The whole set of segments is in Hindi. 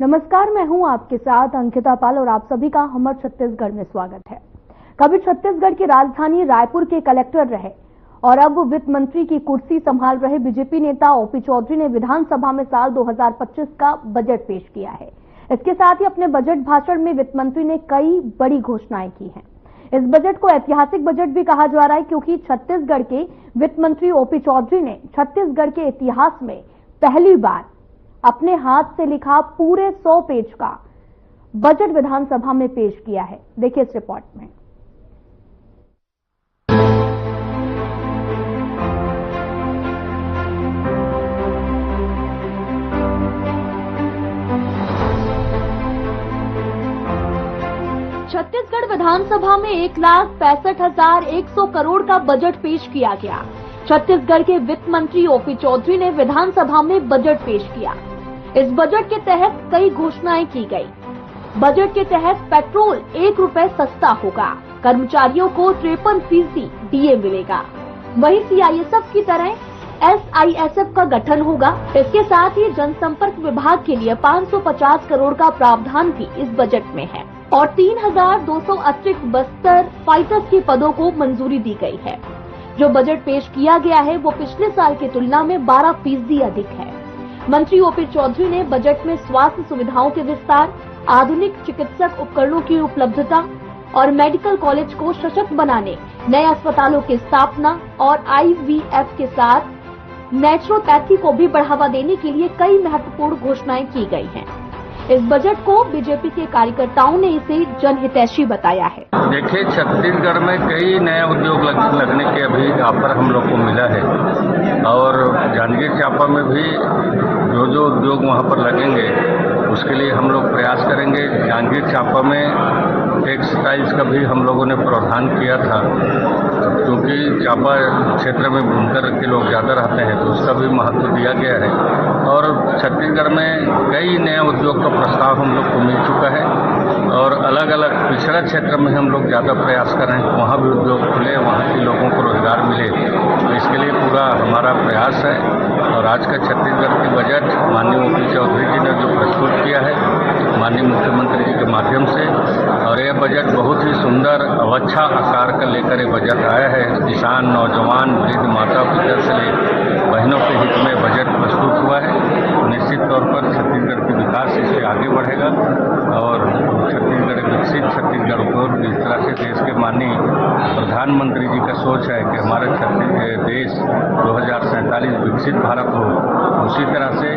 नमस्कार, मैं हूं आपके साथ अंकिता पाल और आप सभी का हमर छत्तीसगढ़ में स्वागत है। कभी छत्तीसगढ़ की राजधानी रायपुर के कलेक्टर रहे और अब वित्त मंत्री की कुर्सी संभाल रहे बीजेपी नेता ओपी चौधरी ने विधानसभा में साल 2025 का बजट पेश किया है। इसके साथ ही अपने बजट भाषण में वित्त मंत्री ने कई बड़ी घोषणाएं की हैं। इस बजट को ऐतिहासिक बजट भी कहा जा रहा है क्योंकि छत्तीसगढ़ के वित्त मंत्री ओपी चौधरी ने छत्तीसगढ़ के इतिहास में पहली बार अपने हाथ से लिखा पूरे 100 पेज का बजट विधानसभा में पेश किया है। देखिए इस रिपोर्ट में। छत्तीसगढ़ विधानसभा में 1,65,100 करोड़ का बजट पेश किया गया। छत्तीसगढ़ के वित्त मंत्री ओपी चौधरी ने विधानसभा में बजट पेश किया। इस बजट के तहत कई घोषणाएं की गई। बजट के तहत पेट्रोल 1 रुपए सस्ता होगा, कर्मचारियों को 53% डीए मिलेगा। वहीं सीआईएसएफ की तरह एसआईएसएफ का गठन होगा। इसके साथ ही जनसंपर्क विभाग के लिए 550 करोड़ का प्रावधान भी इस बजट में है और 3,200 अतिरिक्त बस्तर फाइटर्स के पदों को मंजूरी दी गई है। जो बजट पेश किया गया है वो पिछले साल की तुलना में 12% अधिक है। मंत्री ओपी चौधरी ने बजट में स्वास्थ्य सुविधाओं के विस्तार, आधुनिक चिकित्सक उपकरणों की उपलब्धता और मेडिकल कॉलेज को सशक्त बनाने, नए अस्पतालों की स्थापना और आईवीएफ के साथ नेचुरोपैथी को भी बढ़ावा देने के लिए कई महत्वपूर्ण घोषणाएं की गई हैं। इस बजट को बीजेपी के कार्यकर्ताओं ने इसे जनहितैषी बताया है। देखिए, छत्तीसगढ़ में कई नए उद्योग लगने के अभी ऑफर हम लोग को मिला है और जांजगीर चांपा में भी जो उद्योग वहां पर लगेंगे उसके लिए हम लोग प्रयास करेंगे। जांजगीर चांपा में टेक्सटाइल्स का भी हम लोगों ने प्रावधान किया था क्योंकि चांपा क्षेत्र में बुनकर के लोग ज्यादा रहते हैं तो उसका भी महत्व दिया गया है और छत्तीसगढ़ में कई नए उद्योग का प्रस्ताव हम लोग को मिल चुका है और अलग अलग पिछड़ा क्षेत्र में हम लोग ज्यादा प्रयास कर रहे हैं वहाँ भी उद्योग खुले, वहाँ के लोगों को रोजगार मिले। तो इसके लिए पूरा हमारा प्रयास है और आज का छत्तीसगढ़ की बजट माननीय ओपी चौधरी जी ने जो प्रस्तुत किया है माननीय मुख्यमंत्री जी के माध्यम से, और यह बजट बहुत ही सुंदर और अच्छा आकार का लेकर ये बजट आया है। किसान, नौजवान, वृद्ध, माता पिता से ले बहनों के हित में बजट प्रस्तुत हुआ है। निश्चित तौर पर छत्तीसगढ़ की विकास इससे आगे बढ़ेगा और छत्तीसगढ़ विकसित छत्तीसगढ़ को जिस तरह से देश के माननीय प्रधानमंत्री जी का सोच है कि हमारा देश 2047 विकसित भारत हो, उसी तरह से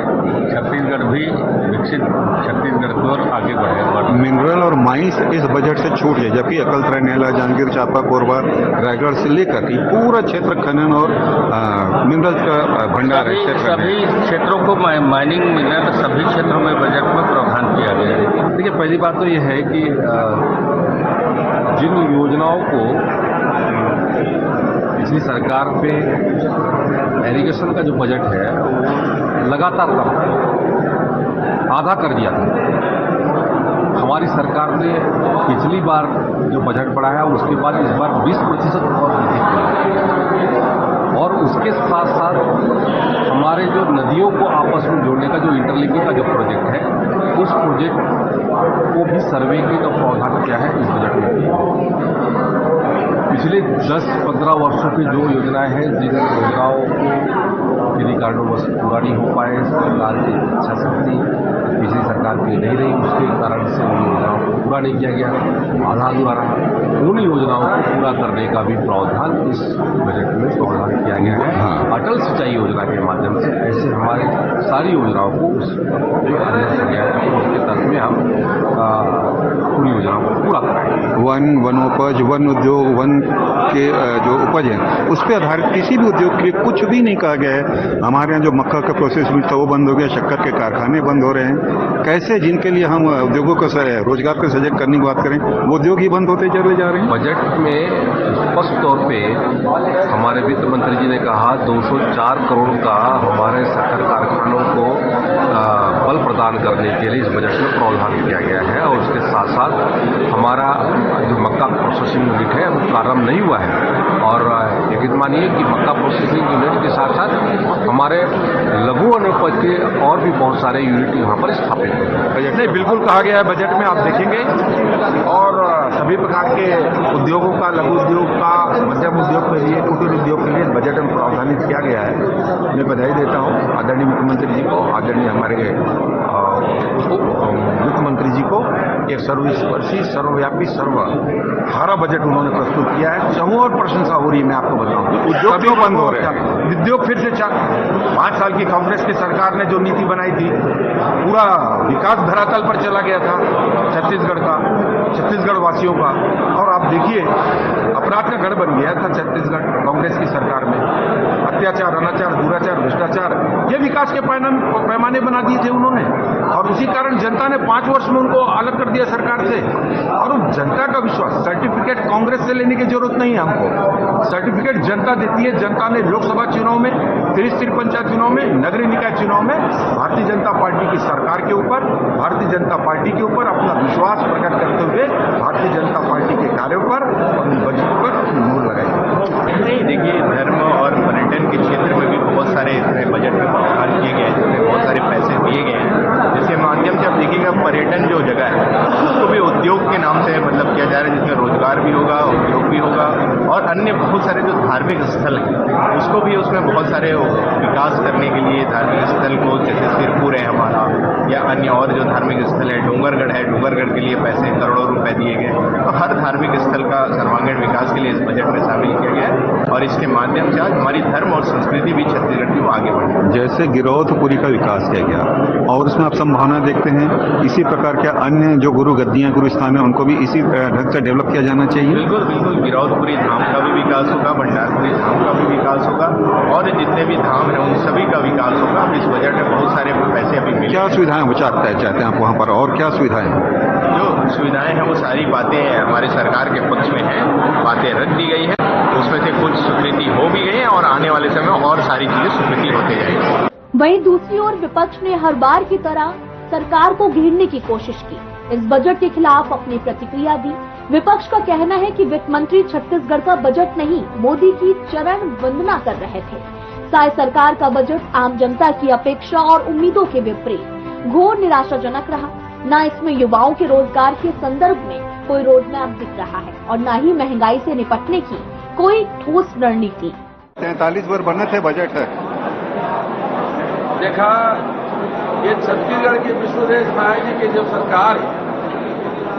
छत्तीसगढ़ भी विकसित छत्तीसगढ़ की ओर आगे बढ़ेगा। मिनरल और माइंस इस बजट से छूट है, जबकि अकलतरा, नैला, जांजगीर चांपा, कोरबा, रायगढ़ से लेकर पूरा क्षेत्र खनन और मिनरल का भंडार है। सभी क्षेत्रों को माइनिंग, मिनरल सभी क्षेत्रों में बजट में प्रावधान किया गया है। देखिए, पहली बात तो यह है कि जिन योजनाओं को पिछली सरकार पे एरीगेशन का जो बजट है वो लगातार आधा कर दिया था। हमारी सरकार ने पिछली बार जो बजट बढ़ाया उसके बाद इस बार 20% और अधिक किया और उसके साथ साथ हमारे जो नदियों को आपस में जोड़ने का जो इंटरलिंकिंग का जो प्रोजेक्ट है उस प्रोजेक्ट को भी सर्वे का प्रावधान किया है इस बजट में। पिछले 10-15 वर्षों की जो योजनाएं हैं जिन योजनाओं को किन्हीं कारणों से पूरा नहीं हो पाए, सरकार की इच्छा शक्ति पिछली सरकार की नहीं रही, उसके कारण से उन योजनाओं को पूरा नहीं किया गया, आधा अधूरा रहा। उन योजनाओं को पूरा करने का भी प्रावधान इस बजट में प्रावधान किया गया है। अटल सिंचाई योजना के माध्यम से ऐसे हमारे सारी योजनाओं को उसके तहत में हम पूरी योजनाओं को पूरा कराएंगे। वनोपज, वन उद्योग, वन के जो उपज है उस पर आधारित किसी भी उद्योग के लिए कुछ भी नहीं कहा गया है। हमारे यहाँ जो मक्का का प्रोसेस मिलता है वो बंद हो गया, शक्कर के कारखाने बंद हो रहे हैं। कैसे जिनके लिए हम उद्योगों को रोजगार को सृजित करने की बात करें वो उद्योग ही बंद होते चले जा रहे हैं। बजट में स्पष्ट तौर पे हमारे वित्त मंत्री जी ने कहा 204 करोड़ का हमारे शक्कर कारखानों को बल प्रदान करने के लिए इस बजट में प्रावधान किया गया है और उसके साथ साथ हमारा जो मक्का प्रोसेसिंग यूनिट है वो प्रारंभ नहीं हुआ है और यकीन मानिए कि मक्का प्रोसेसिंग यूनिट के साथ साथ हमारे लघु अनुपज के और भी बहुत सारे यूनिट यहाँ पर स्थापित हैं। नहीं, बिल्कुल कहा गया है बजट में, आप देखेंगे, और सभी प्रकार के उद्योगों का, लघु उद्योग का, मध्यम उद्योग के लिए, कुटीर उद्योग के लिए इस बजट में प्रावधानित किया गया है। मैं बधाई देता हूँ आदरणीय मुख्यमंत्री जी को, आदरणीय हमारे वित्त मंत्री जी को। एक सर्वस्पर्शी, सर्वव्यापी, सर्वहारा बजट उन्होंने प्रस्तुत किया है। चाहूँ और प्रशंसा हो रही है। मैं आपको बताऊँ, उद्योग क्यों बंद हो रहे हैं? उद्योग फिर से 5 साल की कांग्रेस की सरकार ने जो नीति बनाई थी, पूरा विकास धरातल पर चला गया था छत्तीसगढ़ का, छत्तीसगढ़ वासियों का। और आप देखिए, अपराध का गढ़ बन गया था छत्तीसगढ़ कांग्रेस की सरकार में। अत्याचार, अनाचार, दुराचार, भ्रष्टाचार, ये विकास के पैमाने बना दिए थे उन्होंने। और उसी कारण जनता ने 5 वर्ष में उनको अलग कर दिया सरकार से। और उस जनता का विश्वास, सर्टिफिकेट कांग्रेस से लेने की जरूरत नहीं है हमको, सर्टिफिकेट जनता देती है। जनता ने लोकसभा चुनाव में, त्रिस्तरीय पंचायत चुनाव में, नगरीय निकाय चुनाव में भारतीय जनता पार्टी की सरकार के ऊपर, भारतीय जनता पार्टी के ऊपर अपना विश्वास प्रकट करते हुए भारतीय जनता पार्टी के कार्यों पर और बजट पर मोहर लगाई। नहीं, देखिए, धर्म और पर्यटन के क्षेत्र में भी बहुत सारे इसमें बजट में प्रावधान किए गए हैं, जिसमें बहुत सारे पैसे दिए गए हैं, जिसके माध्यम से आप देखिएगा पर्यटन जो जगह है उसको भी उद्योग के नाम से मतलब किया जा रहा है, जिसमें रोजगार भी होगा, उद्योग भी होगा, और अन्य बहुत सारे जो धार्मिक स्थल हैं उसको भी उसमें बहुत सारे विकास करने के लिए धार्मिक स्थल को, जैसे सिरपुर है हमारा, या अन्य और जो धार्मिक स्थल है, डूंगरगढ़ है, डूंगरगढ़ के लिए पैसे करोड़ों रुपए दिए गए। तो हर धार्मिक स्थल का सर्वांगीण विकास के लिए इस बजट में शामिल किया गया है, और इसके माध्यम से आज हमारी धर्म और संस्कृति भी छत्तीसगढ़ की वो आगे बढ़ी। जैसे गिरौदपुरी का विकास किया गया, और उसमें आप संभावना देखते हैं इसी प्रकार के अन्य जो गुरु गद्दियां, गुरु स्थान है, उनको भी इसी ढंग से डेवलप किया जाना चाहिए। बिल्कुल बिल्कुल, गिरौदपुरी धाम का भी विकास होगा, भंडारपुरी धाम का भी विकास होगा, और जितने भी धाम हैं उन सभी का विकास होगा। इस बजट में बहुत सारे पैसे अभी मिले। क्या सुविधाएं वो चाहते हैं आप वहाँ पर, और क्या सुविधाएं? जो सुविधाएं हैं वो सारी बातें हमारे सरकार के पक्ष में हैं, बातें रख दी गई है, उसमें से कुछ स्वीकृति हो भी गई है, और आने वाले समय में और सारी चीजें स्वीकृति होते जाएंगी। वहीं दूसरी ओर विपक्ष ने हर बार की तरह सरकार को घेरने की कोशिश की। इस बजट के खिलाफ अपनी प्रतिक्रिया दी। विपक्ष का कहना है कि वित्त मंत्री छत्तीसगढ़ का बजट नहीं, मोदी की चरण वंदना कर रहे थे। साय सरकार का बजट आम जनता की अपेक्षा और उम्मीदों के विपरीत घोर निराशाजनक रहा। न इसमें युवाओं के रोजगार के संदर्भ में कोई रोडमैप दिख रहा है, और न ही महंगाई से निपटने की कोई ठोस रणनीति। 43 वर्ष बने थे बजट है। देखा, ये छत्तीसगढ़ की विश्वदेश नायक जी की जो सरकार है,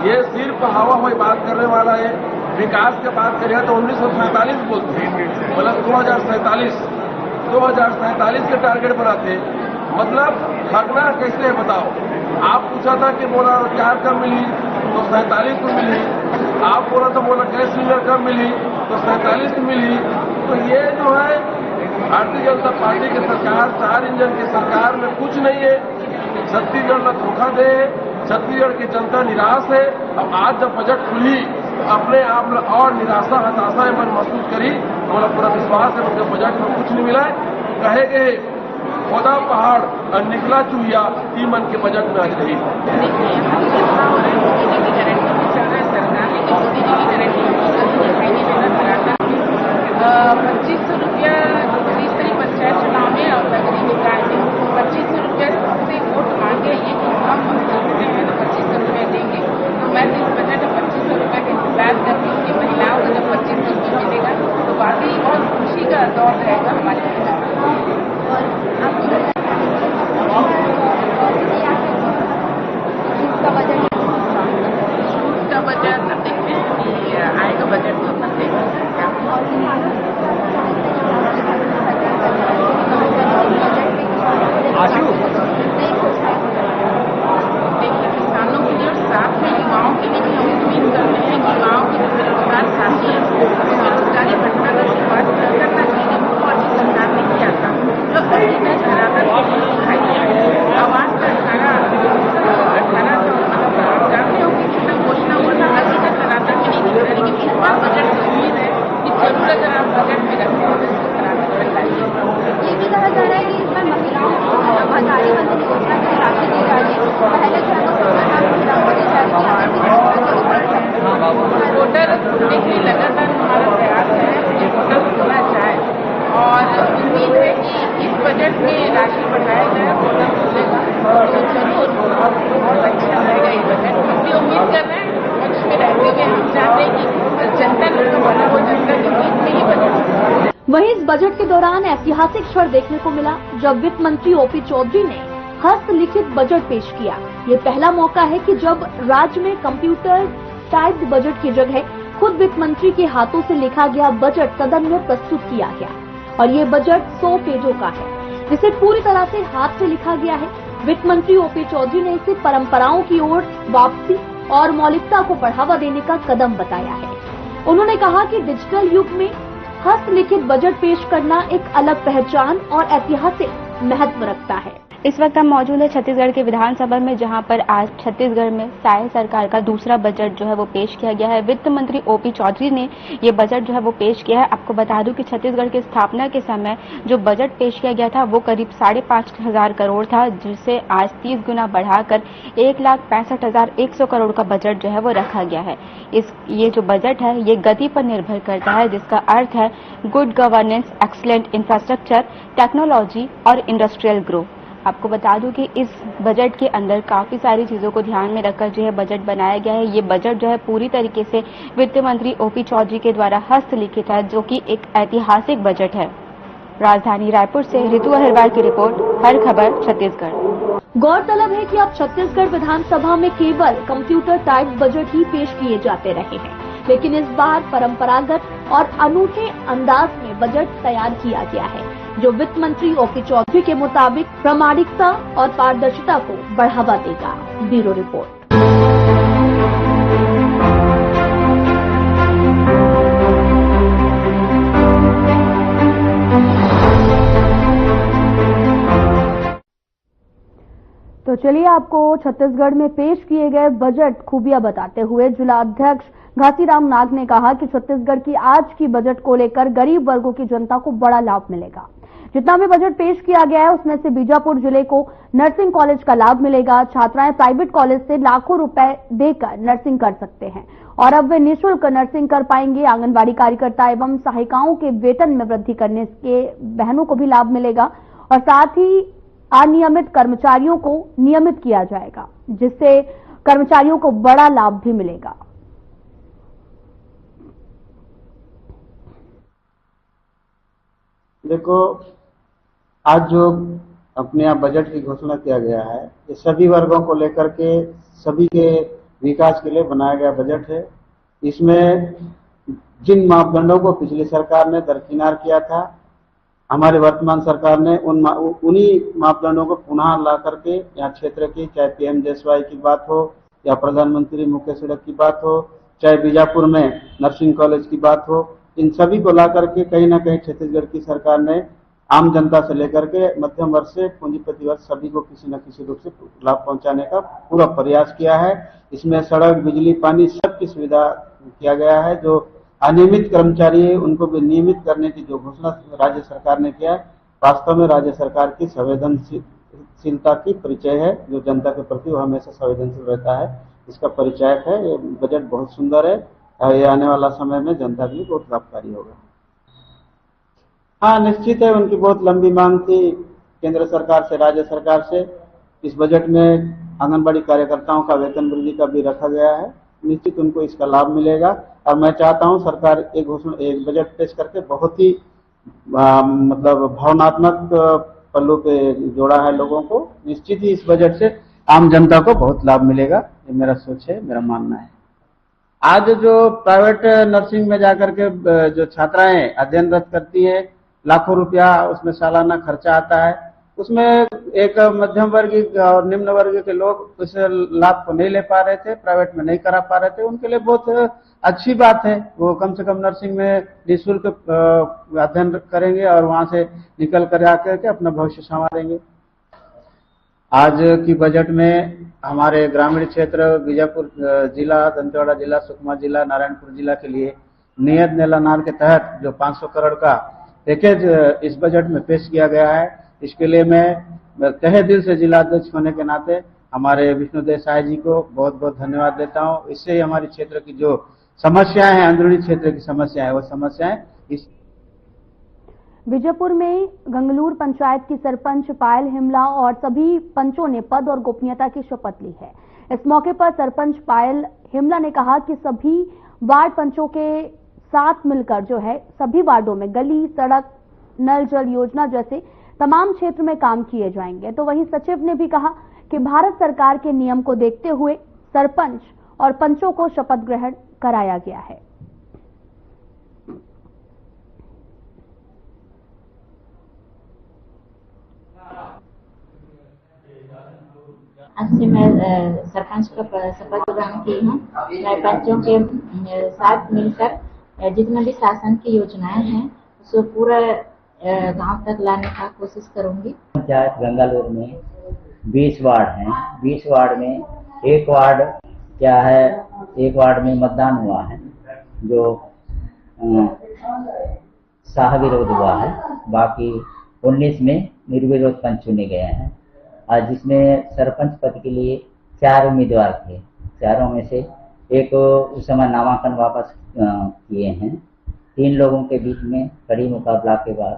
ये सिर्फ हवा हुई बात करने वाला है। विकास की बात करेगा तो 1947 बोलते हैं, मतलब 2047 के टारगेट बनाते। मतलब ठगना कैसे है बताओ। आप पूछा था कि बोला 4 कब मिली तो 47 को मिली, आप बोला तो बोला गैस सिलेंडर कब मिली तो 47 को मिली। तो ये जो है भारतीय जनता पार्टी की सरकार, 4 इंजन की सरकार में कुछ नहीं है। छत्तीसगढ़ में धोखा दे, छत्तीसगढ़ की जनता निराश है। अब आज जब बजट खुली तो अपने आप में और निराशा, हताशा मन महसूस करी। बोला पूरा विश्वास है मुझे बजट में कुछ नहीं मिला है। कहे गए खोदा पहाड़ और निकला चूहिया, ई मन के बजट में आज नहीं। ₹2500 त्रिस्तरीय पंचायत चुनाव में और नगरीय निकाय में ₹2500 से वोट मांगे। ये हम जानते हैं तो ₹2500 देंगे। तो मैं इस बजट में ₹2500 का इंतजार कर रही हूँ कि महिलाओं को जब ₹2500 मिलेगा तो वाकई बहुत खुशी का दौर रहेगा हमारे यहाँ। उसका बजट अब देखते हैं कि आएगा बजट तो अपन देखेंगे क्या। वहीं इस बजट के दौरान ऐतिहासिक क्षण देखने को मिला जब वित्त मंत्री ओपी चौधरी ने हस्तलिखित बजट पेश किया। ये पहला मौका है कि जब राज्य में कंप्यूटर टाइप्ड बजट की जगह खुद वित्त मंत्री के हाथों से लिखा गया बजट सदन में प्रस्तुत किया गया और ये बजट 100 पेजों का है, जिसे पूरी तरह से हाथ से लिखा गया है। वित्त मंत्री ओपी चौधरी ने इसे परंपराओं की ओर वापसी और मौलिकता को बढ़ावा देने का कदम बताया है। उन्होंने कहा कि डिजिटल युग में हस्तलिखित बजट पेश करना एक अलग पहचान और ऐतिहासिक महत्व रखता है। इस वक्त हम मौजूद है छत्तीसगढ़ के विधानसभा में, जहां पर आज छत्तीसगढ़ में साय सरकार का दूसरा बजट जो है वो पेश किया गया है। वित्त मंत्री ओपी चौधरी ने ये बजट जो है वो पेश किया है। आपको बता दूं कि छत्तीसगढ़ की स्थापना के समय जो बजट पेश किया गया था वो करीब 5,500 करोड़ था, जिसे आज 30 गुना बढ़ाकर 1,65,100 करोड़ का बजट जो है वो रखा गया है। ये जो बजट है ये गति पर निर्भर करता है, जिसका अर्थ है good governance, excellent infrastructure, technology और इंडस्ट्रियल ग्रोथ। आपको बता दूं कि इस बजट के अंदर काफी सारी चीजों को ध्यान में रखकर जो है बजट बनाया गया है। ये बजट जो है पूरी तरीके से वित्त मंत्री ओपी चौधरी के द्वारा हस्तलिखित है, जो कि एक ऐतिहासिक बजट है। राजधानी रायपुर से ऋतु अहिरवार की रिपोर्ट, हर खबर छत्तीसगढ़। गौरतलब है कि अब छत्तीसगढ़ विधानसभा में केवल कंप्यूटर टाइप बजट ही पेश किए जाते रहे हैं, लेकिन इस बार परंपरागत और अनूठे अंदाज में बजट तैयार किया गया है, जो वित्त मंत्री ओपी चौधरी के मुताबिक प्रामाणिकता और पारदर्शिता को बढ़ावा देगा। Bureau report. तो चलिए आपको छत्तीसगढ़ में पेश किए गए बजट खूबियां बताते हुए जिला अध्यक्ष घासीराम नाग ने कहा कि छत्तीसगढ़ की आज की बजट को लेकर गरीब वर्गों की जनता को बड़ा लाभ मिलेगा। जितना भी बजट पेश किया गया है उसमें से बीजापुर जिले को नर्सिंग कॉलेज का लाभ मिलेगा। छात्राएं प्राइवेट कॉलेज से लाखों रुपए देकर नर्सिंग कर सकते हैं और अब वे निःशुल्क नर्सिंग कर पाएंगे। आंगनबाड़ी कार्यकर्ता एवं सहायिकाओं के वेतन में वृद्धि करने के बहनों को भी लाभ मिलेगा और साथ ही अनियमित कर्मचारियों को नियमित किया जाएगा, जिससे कर्मचारियों को बड़ा लाभ भी मिलेगा। देखो, आज जो अपने यहाँ बजट की घोषणा किया गया है, ये सभी वर्गों को लेकर के सभी के विकास के लिए बनाया गया बजट है। इसमें जिन मापदंडों को पिछली सरकार ने दरकिनार किया था, हमारी वर्तमान सरकार ने उन्हीं मापदंडों को पुनः ला करके यहाँ क्षेत्र की, चाहे PM-JSY की बात हो या प्रधानमंत्री मुख्य सड़क की बात हो, चाहे बीजापुर में नर्सिंग कॉलेज की बात हो, इन सभी को ला करके कहीं ना कहीं छत्तीसगढ़ की सरकार ने आम जनता से लेकर के मध्यम वर्ग से पूंजीपति वर्ग सभी को किसी न किसी रूप से लाभ पहुंचाने का पूरा प्रयास किया है। इसमें सड़क, बिजली, पानी सबकी सुविधा किया गया है। जो अनियमित कर्मचारी है उनको भी नियमित करने की जो घोषणा राज्य सरकार ने किया है, वास्तव में राज्य सरकार की संवेदनशीलता की परिचय है। जो जनता के प्रति वो हमेशा संवेदनशील रहता है, इसका परिचायक है। ये बजट बहुत सुंदर है और ये आने वाला समय में जनता के लिए बहुत लाभकारी होगा। हाँ, निश्चित है, उनकी बहुत लंबी मांग थी केंद्र सरकार से, राज्य सरकार से। इस बजट में आंगनबाड़ी कार्यकर्ताओं का वेतन वृद्धि का भी रखा गया है। निश्चित उनको इसका लाभ मिलेगा और मैं चाहता हूं सरकार एक बजट पेश करके बहुत ही मतलब भावनात्मक पल्लू पे जोड़ा है लोगों को। निश्चित ही इस बजट से आम जनता को बहुत लाभ मिलेगा, ये मेरा सोच है, मेरा मानना है। आज जो प्राइवेट नर्सिंग में जाकर के जो छात्राएं अध्ययनरत करती है, लाखों रुपया उसमें सालाना खर्चा आता है, उसमें एक मध्यम वर्गीय और निम्न वर्ग के लोग उस लाभ को नहीं ले पा रहे थे, प्राइवेट में नहीं करा पा रहे थे। उनके लिए बहुत अच्छी बात है, वो कम से कम नर्सिंग में निःशुल्क अध्ययन करेंगे और वहां से निकल कर आकर के अपना भविष्य संवारेंगे। आज की बजट में हमारे ग्रामीण क्षेत्र बीजापुर जिला, दंतेवाड़ा जिला, सुकमा जिला, नारायणपुर जिला के लिए नियत नेलानार के तहत जो 500 करोड़ का पैकेज इस बजट में पेश किया गया है, इसके लिए मैं तहे दिल से जिला अध्यक्ष होने के नाते हमारे विष्णुदेव साय जी को बहुत बहुत धन्यवाद देता हूं। इससे हमारे क्षेत्र की जो समस्याएं हैं, अंदरूनी क्षेत्र की समस्याएं, वो समस्याएं इस बीजापुर में गंगलूर पंचायत की सरपंच पायल हिमला और सभी पंचों ने पद और गोपनीयता की शपथ ली है। इस मौके पर सरपंच पायल हिमला ने कहा कि सभी वार्ड पंचों के साथ मिलकर जो है सभी वार्डों में गली, सड़क, नल जल योजना जैसे तमाम क्षेत्र में काम किए जाएंगे। तो वहीं सचिव ने भी कहा कि भारत सरकार के नियम को देखते हुए सरपंच और पंचों को शपथ ग्रहण कराया गया है। आज से मैं सरपंच का शपथ ग्रहण की हूँ। मैं पंचों के साथ मिलकर जितने भी शासन की योजनाएं हैं उसको पूरा गांव तक लाने का कोशिश करूंगी। पंचायत गंगालूर में 20 वार्ड हैं। 20 वार्ड में एक वार्ड क्या है, एक वार्ड में मतदान हुआ है जो शाह विरोध हुआ है। बाकी 19 में निर्विरोध पंच चुने गए हैं। आज जिसमें सरपंच पद के लिए 4 उम्मीदवार थे। चारों में से एक उस समय नामांकन वापस किए हैं। 3 लोगों के बीच में कड़ी मुकाबला के बाद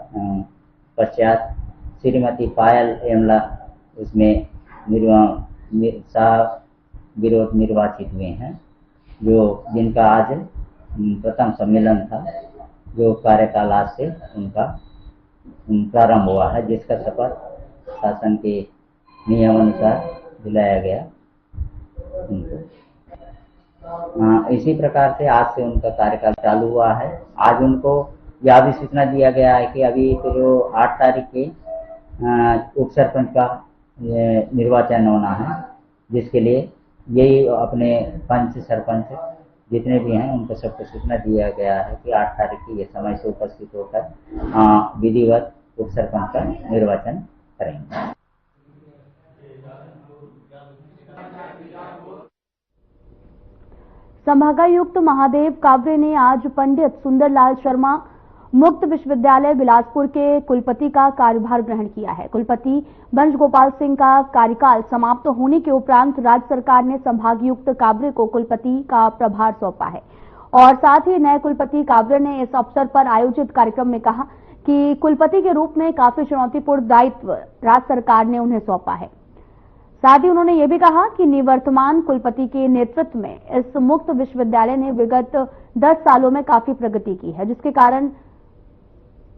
पश्चात श्रीमती पायल एमला उसमें विरोध निर्वाचित हुए हैं, जो जिनका आज प्रथम सम्मेलन था, जो कार्यकाल आज से उनका प्रारंभ हुआ है, जिसका शपथ शासन के नियमानुसार दिलाया गया उनको। इसी प्रकार से आज से उनका कार्यकाल चालू हुआ है। आज उनको यह भी सूचना दिया गया है कि अभी तो जो 8 तारीख के उप सरपंच का निर्वाचन होना है, जिसके लिए यही अपने पंच सरपंच जितने भी हैं उनको सबको सूचना दिया गया है कि 8 तारीख की ये समय से उपस्थित होकर विधिवत उप सरपंच का निर्वाचन करेंगे। संभागायुक्त महादेव कावरे ने आज पंडित सुंदरलाल शर्मा मुक्त विश्वविद्यालय बिलासपुर के कुलपति का कार्यभार ग्रहण किया है। कुलपति बंश गोपाल सिंह का कार्यकाल समाप्त होने के उपरांत राज्य सरकार ने संभागायुक्त कावरे को कुलपति का प्रभार सौंपा है और साथ ही नए कुलपति कावरे ने इस अवसर पर आयोजित कार्यक्रम में कहा कि कुलपति के रूप में काफी चुनौतीपूर्ण दायित्व राज्य सरकार ने उन्हें सौंपा है। साथ ही उन्होंने ये भी कहा कि निवर्तमान कुलपति के नेतृत्व में इस मुक्त विश्वविद्यालय ने विगत 10 सालों में काफी प्रगति की है, जिसके कारण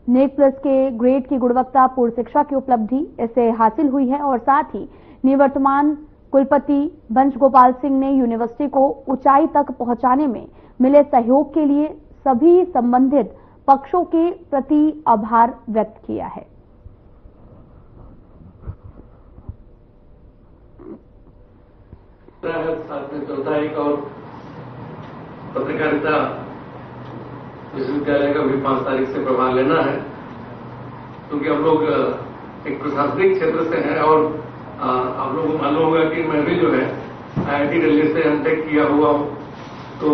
नेक प्लस के ग्रेड की गुणवत्ता पूर्ण शिक्षा की उपलब्धि इसे हासिल हुई है और साथ ही निवर्तमान कुलपति बंश गोपाल सिंह ने यूनिवर्सिटी को ऊंचाई तक पहुंचाने में मिले सहयोग के लिए सभी संबंधित पक्षों के प्रति आभार व्यक्त किया है। साथ में चौथा एक और पत्रकारिता विश्वविद्यालय का भी 5 तारीख से प्रभार लेना है, क्योंकि हम लोग एक प्रशासनिक क्षेत्र से हैं और आप लोगों को मालूम होगा कि मैं भी जो है IIT दिल्ली से एमटेक किया हुआ हूँ, तो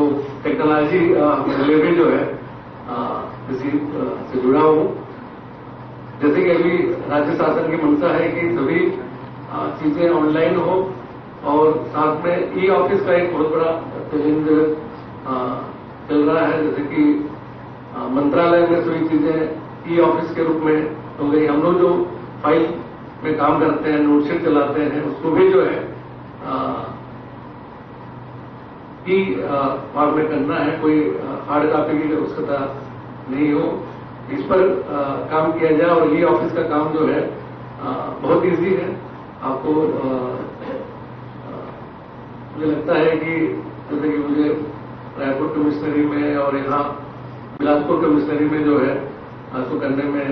टेक्नोलॉजी में भी जो है इसी से जुड़ा हूँ। जैसे कि अभी राज्य शासन की मंशा है कि सभी चीजें ऑनलाइन हो और साथ में ई ऑफिस का एक बहुत बड़ा चैलेंज चल रहा है। जैसे कि मंत्रालय में सभी चीजें ई ऑफिस के रूप में हो गई। हम लोग जो फाइल में काम करते हैं, नोटशीट चलाते हैं, उसको भी जो है ई फॉर्म में करना है, कोई हार्ड कॉपी की आवश्यकता नहीं हो। इस पर काम किया जाए और ई ऑफिस का काम जो है बहुत ईजी है। आपको मुझे लगता है कि जैसे कि मुझे रायपुर कमिश्नरी में और यहाँ बिलासपुर कमिश्नरी में जो है इसको करने में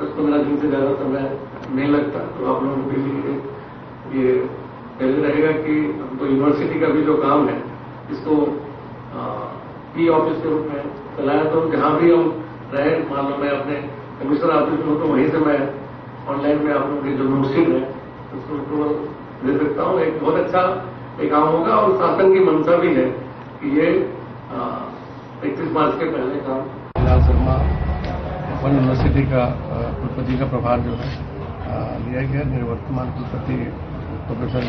10-15 दिन से ज्यादा समय नहीं लगता। तो आप लोगों के लिए ये पहले रहेगा कि हमको यूनिवर्सिटी का भी जो काम है इसको ई ऑफिस के रूप में चलाया। तो जहाँ भी हम रहे, मान लो मैं अपने कमिश्नर ऑफिस में हूँ तो वहीं से मैं ऑनलाइन में आप लोगों की जो नोटशीट है उसको दे सकता हूँ। एक बहुत अच्छा एक काम होगा और शासन की मंशा भी है कि ये 31 मार्च के पहले काम। लाल शर्मा ओपन यूनिवर्सिटी का कुलपति का प्रभार जो है लिया गया। निवर्तमान कुलपति प्रोफेसर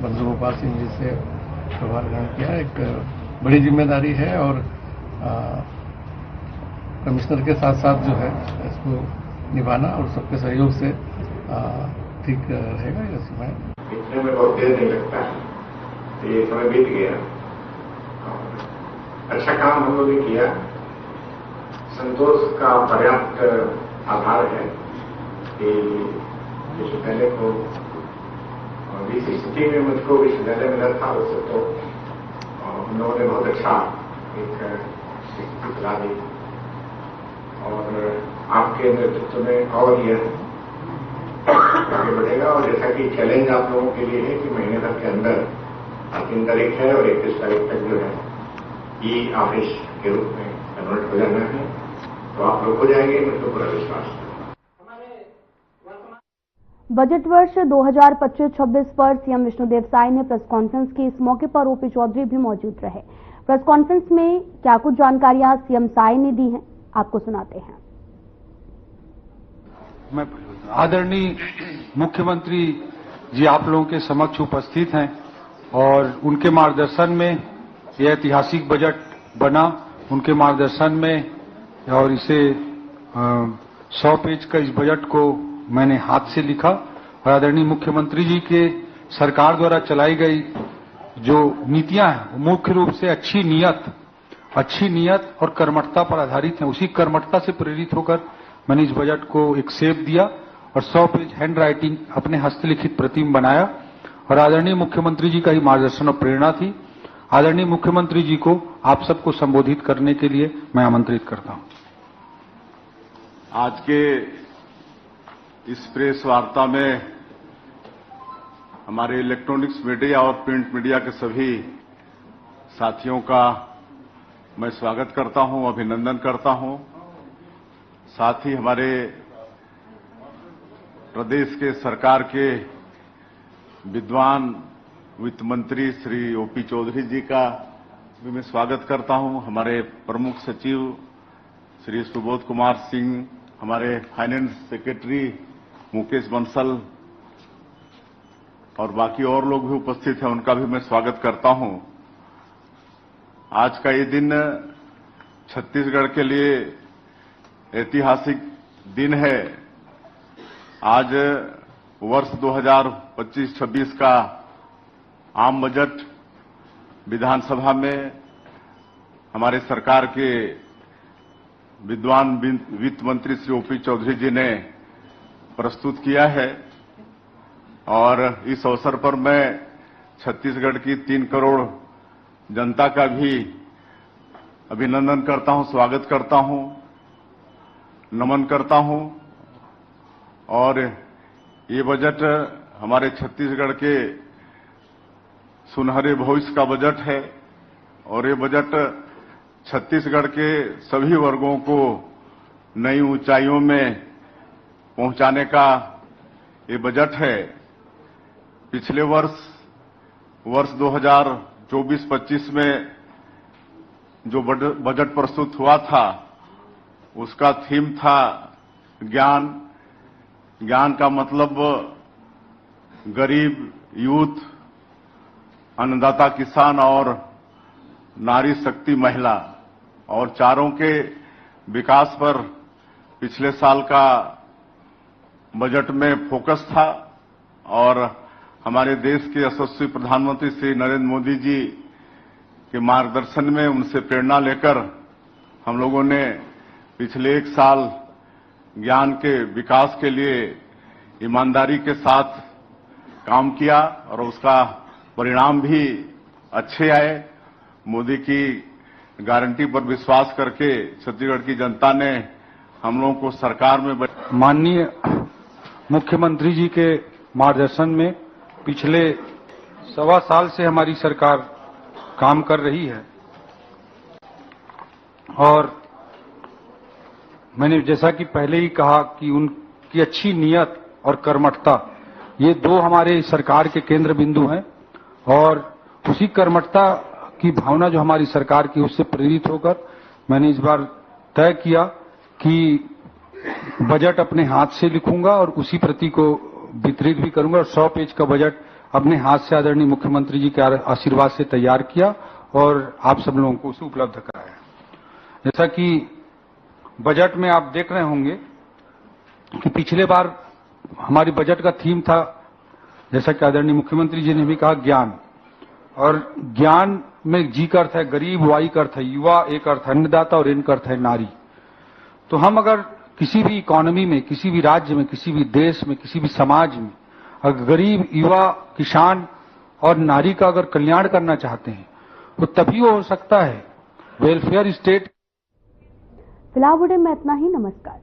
बंश गोपाल सिंह जी से प्रभार ग्रहण किया। एक बड़ी जिम्मेदारी है और कमिश्नर के साथ साथ जो है इसको निभाना और सबके सहयोग से ठीक रहेगा यह समय। लिखने में बहुत देर नहीं लगता है, तो ये समय बीत गया। अच्छा काम हम लोगों ने किया। संतोष का पर्याप्त आभार है कि विश्वविद्यालय को 2016 में मुझको विश्वविद्यालय मिला था, उससे तो उन्होंने बहुत अच्छा एक दिला दी और आपके नेतृत्व में और यह आगे बढ़ेगा। और जैसा कि चैलेंज आप लोगों के लिए है कि महीने भर के अंदर 3 तारीख है और 31 तारीख तक जो है ई ऑफिस के रूप में कन्वर्ट हो जाना है, तो आप लोग हो जाएंगे, मुझको पूरा विश्वास है। बजट वर्ष 2025-26 पर सीएम विष्णुदेव साय ने प्रेस कॉन्फ्रेंस की। इस मौके पर ओपी चौधरी भी मौजूद रहे। प्रेस कॉन्फ्रेंस में क्या कुछ जानकारियां सीएम साय ने दी हैं, आपको सुनाते हैं। मैं आदरणीय मुख्यमंत्री जी आप लोगों के समक्ष उपस्थित हैं और उनके मार्गदर्शन में यह ऐतिहासिक बजट बना। उनके मार्गदर्शन में और इसे 100 पेज का इस बजट को मैंने हाथ से लिखा और आदरणीय मुख्यमंत्री जी के सरकार द्वारा चलाई गई जो नीतियां हैं मुख्य रूप से अच्छी नियत और कर्मठता पर आधारित हैं। उसी कर्मठता से प्रेरित होकर मैंने इस बजट को एक शेप दिया और 100 पेज हैंड राइटिंग अपने हस्तलिखित प्रतिम बनाया और आदरणीय मुख्यमंत्री जी का ही मार्गदर्शन और प्रेरणा थी। आदरणीय मुख्यमंत्री जी को आप सबको संबोधित करने के लिए मैं आमंत्रित करता हूं। आज के इस प्रेस वार्ता में हमारे इलेक्ट्रॉनिक्स मीडिया और प्रिंट मीडिया के सभी साथियों का मैं स्वागत करता हूं, अभिनंदन करता हूं। साथ ही हमारे प्रदेश के सरकार के विद्वान वित्त मंत्री श्री ओपी चौधरी जी का भी मैं स्वागत करता हूं। हमारे प्रमुख सचिव श्री सुबोध कुमार सिंह, हमारे फाइनेंस सेक्रेटरी मुकेश बंसल और बाकी और लोग भी उपस्थित हैं, उनका भी मैं स्वागत करता हूं। आज का ये दिन छत्तीसगढ़ के लिए ऐतिहासिक दिन है। आज वर्ष 2025-26 का आम बजट विधानसभा में हमारे सरकार के विद्वान वित्त मंत्री श्री ओपी चौधरी जी ने प्रस्तुत किया है और इस अवसर पर मैं छत्तीसगढ़ की 3 करोड़ जनता का भी अभिनंदन करता हूं, स्वागत करता हूं, नमन करता हूं। और ये बजट हमारे छत्तीसगढ़ के सुनहरे भविष्य का बजट है और ये बजट छत्तीसगढ़ के सभी वर्गों को नई ऊंचाइयों में पहुंचाने का ये बजट है। पिछले वर्ष 2024-25 में जो बजट प्रस्तुत हुआ था उसका थीम था ज्ञान का मतलब गरीब, यूथ, अन्नदाता किसान और नारी शक्ति महिला और चारों के विकास पर पिछले साल का बजट में फोकस था। और हमारे देश के यशस्वी प्रधानमंत्री श्री नरेंद्र मोदी जी के मार्गदर्शन में उनसे प्रेरणा लेकर हम लोगों ने पिछले 1 साल ज्ञान के विकास के लिए ईमानदारी के साथ काम किया और उसका परिणाम भी अच्छे आए। मोदी की गारंटी पर विश्वास करके छत्तीसगढ़ की जनता ने हम लोगों को सरकार में माननीय मुख्यमंत्री जी के मार्गदर्शन में पिछले 1.25 साल से हमारी सरकार काम कर रही है और मैंने जैसा कि पहले ही कहा कि उनकी अच्छी नियत और कर्मठता ये 2 हमारे सरकार के केंद्र बिंदु हैं और उसी कर्मठता की भावना जो हमारी सरकार की उससे प्रेरित होकर मैंने इस बार तय किया कि बजट अपने हाथ से लिखूंगा और उसी प्रति को वितरित भी करूंगा और 100 पेज का बजट अपने हाथ से आदरणीय मुख्यमंत्री जी के आशीर्वाद से तैयार किया और आप सब लोगों को उसे उपलब्ध कराया। जैसा कि बजट में आप देख रहे होंगे कि पिछले बार हमारी बजट का थीम था, जैसा कि आदरणीय मुख्यमंत्री जी ने भी कहा, ज्ञान। और ज्ञान में जी का अर्थ है गरीब, वाई का अर्थ है युवा, एक अर्थ है अन्नदाता और एन का अर्थ है नारी। तो हम अगर किसी भी इकोनॉमी में, किसी भी राज्य में, किसी भी देश में, किसी भी समाज में अगर गरीब, युवा, किसान और नारी का अगर कल्याण करना चाहते हैं तो तभी हो सकता है वेलफेयर स्टेट। फिलहाल बुलेटिन में इतना ही। नमस्कार।